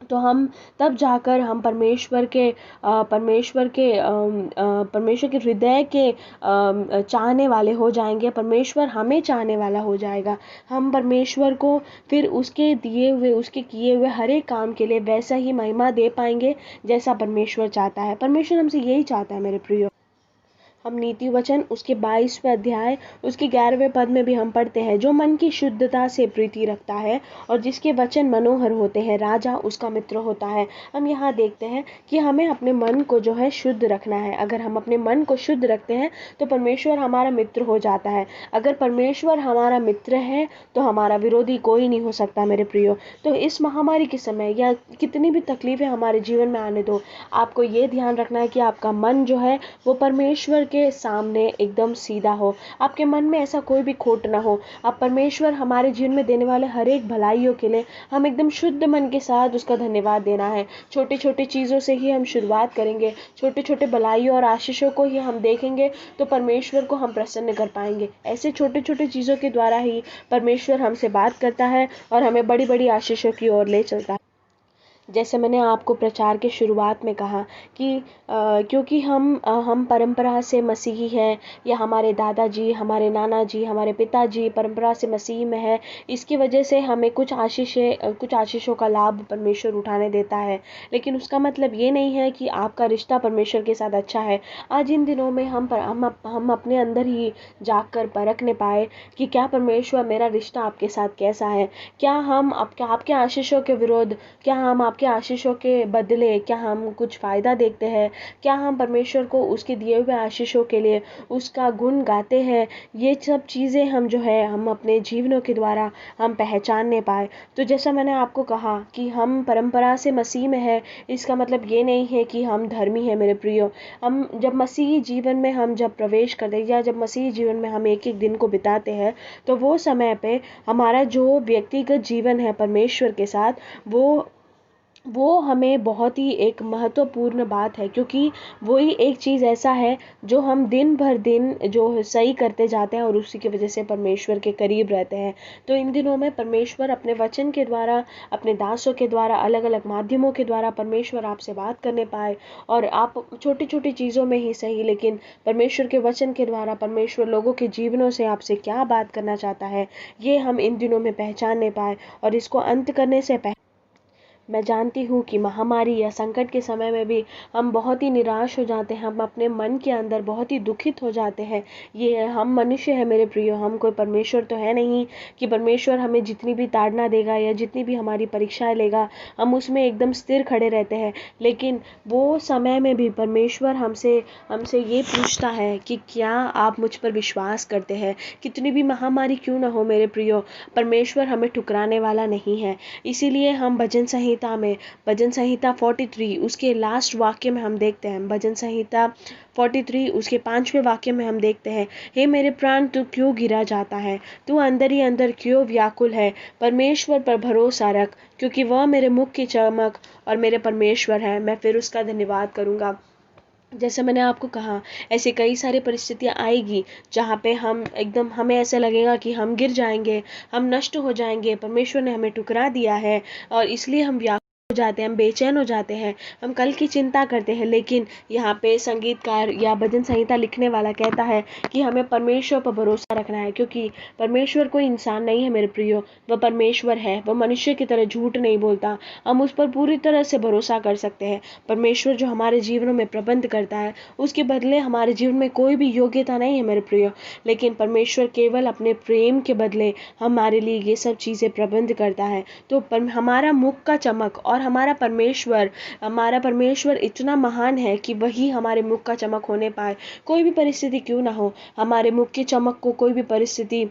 तो हम तब जाकर हम परमेश्वर के हृदय के चाहने वाले हो जाएंगे, परमेश्वर हमें चाहने वाला हो जाएगा। हम परमेश्वर को फिर उसके किए हुए हर एक काम के लिए वैसा ही महिमा दे पाएंगे जैसा परमेश्वर चाहता है। परमेश्वर हमसे यही चाहता है मेरे प्रियो। हम नीति वचन उसके 22वें अध्याय उसके 11वें पद में भी हम पढ़ते हैं, जो मन की शुद्धता से प्रीति रखता है और जिसके वचन मनोहर होते हैं, राजा उसका मित्र होता है। हम यहाँ देखते हैं कि हमें अपने मन को जो है शुद्ध रखना है। अगर हम अपने मन को शुद्ध रखते हैं तो परमेश्वर हमारा मित्र हो जाता है। अगर परमेश्वर हमारा मित्र है तो हमारा विरोधी कोई नहीं हो सकता मेरे प्रियो। तो इस महामारी के समय या कितनी भी तकलीफें हमारे जीवन में आने दो, आपको ये ध्यान रखना है कि आपका मन जो है वो परमेश्वर के सामने एकदम सीधा हो, आपके मन में ऐसा कोई भी खोट ना हो। आप परमेश्वर हमारे जीवन में देने वाले हर एक भलाइयों के लिए हम एकदम शुद्ध मन के साथ उसका धन्यवाद देना है। छोटी छोटी चीज़ों से ही हम शुरुआत करेंगे, छोटे छोटे भलाइयों और आशीषों को ही हम देखेंगे तो परमेश्वर को हम प्रसन्न कर पाएंगे। ऐसे छोटे छोटे चीज़ों के द्वारा ही परमेश्वर हमसे बात करता है और हमें बड़ी बड़ी आशीषों की ओर ले चलता है। जैसे मैंने आपको प्रचार के शुरुआत में कहा कि क्योंकि हम परंपरा से मसीही हैं, या हमारे दादाजी, हमारे नाना जी, हमारे पिताजी परंपरा से मसीह में है, इसकी वजह से हमें कुछ आशीषों का लाभ परमेश्वर उठाने देता है, लेकिन उसका मतलब ये नहीं है कि आपका रिश्ता परमेश्वर के साथ अच्छा है। आज इन दिनों में हम अपने अंदर ही जाग कर परखने पाए कि क्या परमेश्वर मेरा रिश्ता आपके साथ कैसा है। क्या हम आपके आशीषों के विरोध, क्या हम आपके आशीषों के बदले क्या हम कुछ फ़ायदा देखते हैं, क्या हम परमेश्वर को उसके दिए हुए आशीषों के लिए उसका गुण गाते हैं। ये सब चीज़ें हम जो है हम अपने जीवनों के द्वारा हम पहचानने पाए। तो जैसा मैंने आपको कहा कि हम परंपरा से मसीह में है, इसका मतलब ये नहीं है कि हम धर्मी हैं मेरे प्रियो। हम जब मसीही जीवन में हम जब प्रवेश करते हैं या जब मसीही जीवन में हम एक एक दिन को बिताते हैं, तो वो समय पे हमारा जो व्यक्तिगत जीवन है परमेश्वर के साथ, वो हमें बहुत ही एक महत्वपूर्ण बात है, क्योंकि वही एक चीज़ ऐसा है जो हम दिन भर दिन जो सही करते जाते हैं और उसी की वजह से परमेश्वर के करीब रहते हैं। तो इन दिनों में परमेश्वर अपने वचन के द्वारा, अपने दासों के द्वारा, अलग अलग माध्यमों के द्वारा परमेश्वर आपसे बात करने पाए, और आप छोटी छोटी चीज़ों में ही सही लेकिन परमेश्वर के वचन के द्वारा परमेश्वर लोगों के जीवनों से आपसे क्या बात करना चाहता है, ये हम इन दिनों में पहचानने पाए। और इसको अंत करने से पहले मैं जानती हूँ कि महामारी या संकट के समय में भी हम बहुत ही निराश हो जाते हैं, हम अपने मन के अंदर बहुत ही दुखित हो जाते हैं। ये हम मनुष्य हैं मेरे प्रियो, हम कोई परमेश्वर तो है नहीं कि परमेश्वर हमें जितनी भी ताड़ना देगा या जितनी भी हमारी परीक्षाएं लेगा हम उसमें एकदम स्थिर खड़े रहते हैं। लेकिन वो समय में भी परमेश्वर हमसे ये पूछता है कि क्या आप मुझ पर विश्वास करते हैं। कितनी भी महामारी क्यों ना हो मेरे प्रियो, परमेश्वर हमें ठुकराने वाला नहीं है। इसीलिए हम भजन संहिता संहिता में, भजन संहिता 43 उसके लास्ट वाक्य में हम देखते हैं, भजन संहिता 43 उसके 5वें वाक्य में हम देखते हैं, हे मेरे प्राण तू क्यों गिरा जाता है, तू अंदर ही अंदर क्यों व्याकुल है, परमेश्वर पर भरोसा रख, क्योंकि वह मेरे मुख की चमक और मेरे परमेश्वर है, मैं फिर उसका धन्यवाद करूँगा। जैसे मैंने आपको कहा, ऐसी कई सारी परिस्थितियाँ आएगी जहाँ पे हम एकदम, हमें ऐसा लगेगा कि हम गिर जाएंगे, हम नष्ट हो जाएंगे, परमेश्वर ने हमें ठुकरा दिया है, और इसलिए हम व्याकुल हो जाते हैं, हम बेचैन हो जाते हैं, हम कल की चिंता करते हैं। लेकिन यहाँ पे संगीतकार या भजन संहिता लिखने वाला कहता है कि हमें परमेश्वर पर भरोसा रखना है, क्योंकि परमेश्वर कोई इंसान नहीं है मेरे प्रियो, वह परमेश्वर है, वह मनुष्य की तरह झूठ नहीं बोलता, हम उस पर पूरी तरह से भरोसा कर सकते हैं। परमेश्वर जो हमारे जीवनों में प्रबंध करता है, उसके बदले हमारे जीवन में कोई भी योग्यता नहीं है मेरे प्रियो, लेकिन परमेश्वर केवल अपने प्रेम के बदले हमारे लिए ये सब चीज़ें प्रबंध करता है। तो हमारा मुख का चमक और हमारा परमेश्वर इतना महान है कि वही हमारे मुख का चमक होने पाए। कोई भी परिस्थिति क्यों ना हो, हमारे मुख की चमक को कोई भी परिस्थिति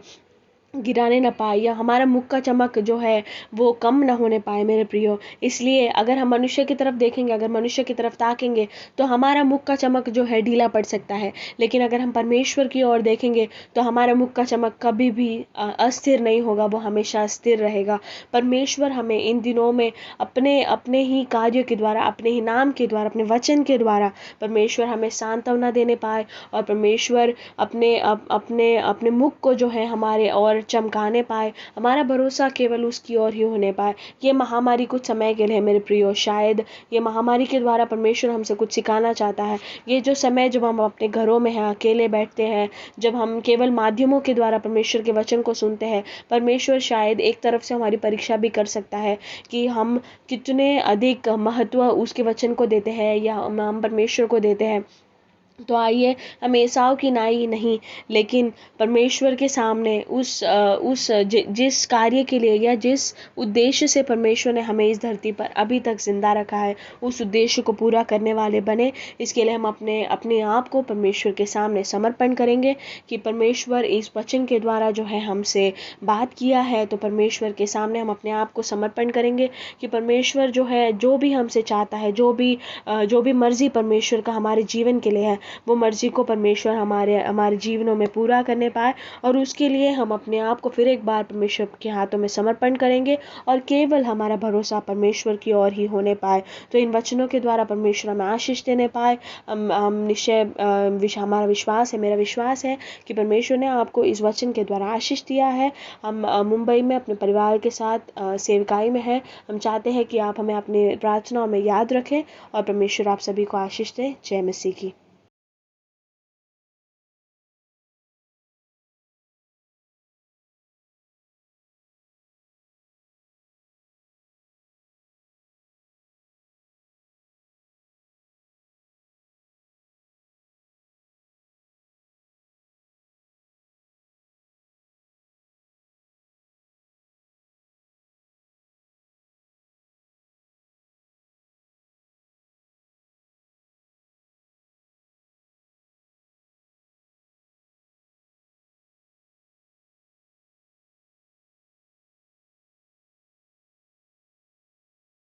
गिराने ना पाए, या हमारा मुख का चमक जो है वो कम ना होने पाए मेरे प्रियो। इसलिए अगर हम मनुष्य की तरफ देखेंगे, अगर मनुष्य की तरफ ताकेंगे, तो हमारा मुख का चमक जो है ढीला पड़ सकता है, लेकिन अगर हम परमेश्वर की ओर देखेंगे तो हमारा मुख का चमक कभी भी अस्थिर नहीं होगा, वो हमेशा स्थिर रहेगा। परमेश्वर हमें इन दिनों में अपने अपने ही कार्य के द्वारा, अपने ही नाम के द्वारा, अपने वचन के द्वारा परमेश्वर हमें सांत्वना देने पाए, और परमेश्वर अपने अपने मुख को जो है हमारे और चमकाने पाए, हमारा भरोसा केवल उसकी ओर ही होने पाए। ये महामारी कुछ समय के लिए मेरे प्रियो, शायद ये महामारी के द्वारा परमेश्वर हमसे कुछ सिखाना चाहता है। ये जो समय जब हम अपने घरों में हैं, अकेले बैठते हैं, जब हम केवल माध्यमों के द्वारा परमेश्वर के वचन को सुनते हैं, परमेश्वर शायद एक तरफ से हमारी परीक्षा भी कर सकता है कि हम कितने अधिक महत्व उसके वचन को देते हैं या हम परमेश्वर को देते हैं। तो आइए हम एसाव की नाई नहीं, लेकिन परमेश्वर के सामने जिस कार्य के लिए या जिस उद्देश्य से परमेश्वर ने हमें इस धरती पर अभी तक जिंदा रखा है, उस उद्देश्य को पूरा करने वाले बने। इसके लिए हम अपने आप को परमेश्वर के सामने समर्पण करेंगे कि परमेश्वर इस वचन के द्वारा जो है हमसे बात किया है, तो परमेश्वर के सामने हम अपने आप को समर्पण करेंगे कि परमेश्वर जो है, जो भी हमसे चाहता है, जो भी मर्जी परमेश्वर का हमारे जीवन के लिए है, वो मर्जी को परमेश्वर हमारे जीवनों में पूरा करने पाए। और उसके लिए हम अपने आप को फिर एक बार परमेश्वर के हाथों में समर्पण करेंगे, और केवल हमारा भरोसा परमेश्वर की ओर ही होने पाए। तो इन वचनों के द्वारा परमेश्वर हमें आशीष देने पाए। हम निश्चय, हमारा विश्वास है, मेरा विश्वास है कि परमेश्वर ने आपको इस वचन के द्वारा आशीष दिया है। हम मुंबई में अपने परिवार के साथ सेवकाई में हैं। हम चाहते हैं कि आप हमें अपनी प्रार्थनाओं में याद रखें, और परमेश्वर आप सभी को आशीष दे। जय मसीह की।